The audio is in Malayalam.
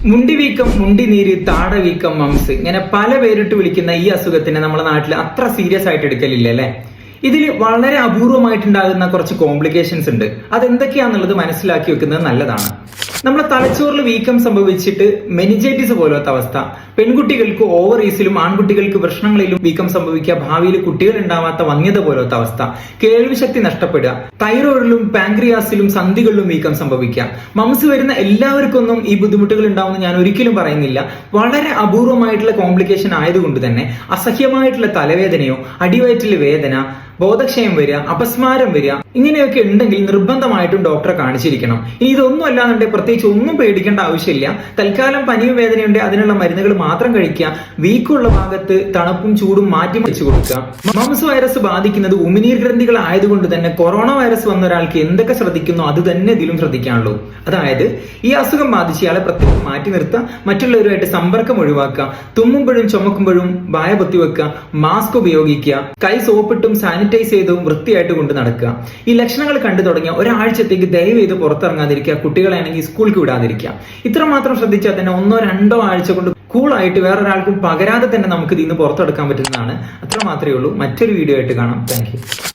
മുണ്ടിവീക്കം, മുണ്ടിനീര്, താടവീക്കം, മംസ് ഇങ്ങനെ പല പേരിട്ട് വിളിക്കുന്ന ഈ അസുഖത്തിനെ നമ്മുടെ നാട്ടിൽ അത്ര സീരിയസ് ആയിട്ട് എടുക്കലില്ല അല്ലെ. ഇതിൽ വളരെ അപൂർവമായിട്ടുണ്ടാകുന്ന കുറച്ച് കോംപ്ലിക്കേഷൻസ് ഉണ്ട്. അതെന്തൊക്കെയാന്നുള്ളത് മനസ്സിലാക്കി വെക്കുന്നത് നല്ലതാണ്. നമ്മുടെ തലച്ചോറിൽ വീക്കം സംഭവിച്ചിട്ട് മെനിഞ്ചൈറ്റിസ് പോലത്തെ അവസ്ഥ, പെൺകുട്ടികൾക്ക് ഓവറീസിലും ആൺകുട്ടികൾക്ക് വൃഷ്ണങ്ങളിലും വീക്കം സംഭവിക്കുക, ഭാവിയിൽ കുട്ടികൾ ഉണ്ടാവാത്ത വന്ധ്യത പോലത്തെ അവസ്ഥ, കേൾവി ശക്തി നഷ്ടപ്പെടുക, തൈറോയിഡിലും പാൻക്രിയാസിലും സന്ധികളിലും വീക്കം സംഭവിക്കുക. മംസ് വരുന്ന എല്ലാവർക്കൊന്നും ഈ ബുദ്ധിമുട്ടുകൾ ഉണ്ടാവുമെന്ന് ഞാൻ ഒരിക്കലും പറയുന്നില്ല. വളരെ അപൂർവമായിട്ടുള്ള കോംപ്ലിക്കേഷൻ ആയതുകൊണ്ട് തന്നെ അസഹ്യമായിട്ടുള്ള തലവേദനയോ അടിവയറ്റിലെ വേദന, ബോധക്ഷയം വരിക, അപസ്മാരം വരിക, ഇങ്ങനെയൊക്കെ ഉണ്ടെങ്കിൽ നിർബന്ധമായിട്ടും ഡോക്ടറെ കാണിച്ചിരിക്കണം. ഇനി ഇതൊന്നും അല്ലാന്നുണ്ടെങ്കിൽ പ്രത്യേകിച്ച് ഒന്നും പേടിക്കേണ്ട ആവശ്യമില്ല. തൽക്കാലം പനിയും വേദനയുണ്ട്, അതിനുള്ള മരുന്നുകൾ മാത്രം കഴിക്കുക. വീക്കുള്ള ഭാഗത്ത് തണുപ്പും ചൂടും മാറ്റി വെച്ച് കൊടുക്കുക. മംസ് വൈറസ് ബാധിക്കുന്നത് ഉമിനീർ ഗ്രന്ഥികൾ ആയതുകൊണ്ട് തന്നെ കൊറോണ വൈറസ് വന്ന ഒരാൾക്ക് എന്തൊക്കെ ശ്രദ്ധിക്കുന്നോ അത് തന്നെ ഇതിലും ശ്രദ്ധിക്കാനുള്ളൂ. അതായത് ഈ അസുഖം ബാധിച്ചയാളെ പ്രത്യേകം മാറ്റി നിർത്തുക, മറ്റുള്ളവരുമായിട്ട് സമ്പർക്കം ഒഴിവാക്കുക, തുമ്മുമ്പോഴും ചുമക്കുമ്പോഴും വായ പൊത്തിവെക്കുക, മാസ്ക് ഉപയോഗിക്കുക, കൈ സോപ്പിട്ടും സാനിറ്റൈസ് ചെയ്തും വൃത്തിയായിട്ട് കൊണ്ട് നടക്കുക. ഈ ലക്ഷണങ്ങൾ കണ്ടു തുടങ്ങിയ ഒരാഴ്ചത്തേക്ക് ദയവ് ചെയ്ത് പുറത്തിറങ്ങാതിരിക്കുക. കുട്ടികളാണെങ്കിൽ സ്കൂൾക്ക് വിടാതിരിക്കുക. ഇത്രമാത്രം ശ്രദ്ധിച്ചാൽ തന്നെ 1-2 ആഴ്ച കൊണ്ട് കൂളായിട്ട് വേറൊരാൾക്കും പകരാതെ തന്നെ നമുക്ക് ഇതിൽ നിന്ന് പുറത്തെടുക്കാൻ പറ്റുന്നതാണ്. അത്ര മാത്രമേ ഉള്ളൂ. മറ്റൊരു വീഡിയോ ആയിട്ട് കാണാം. Thank you.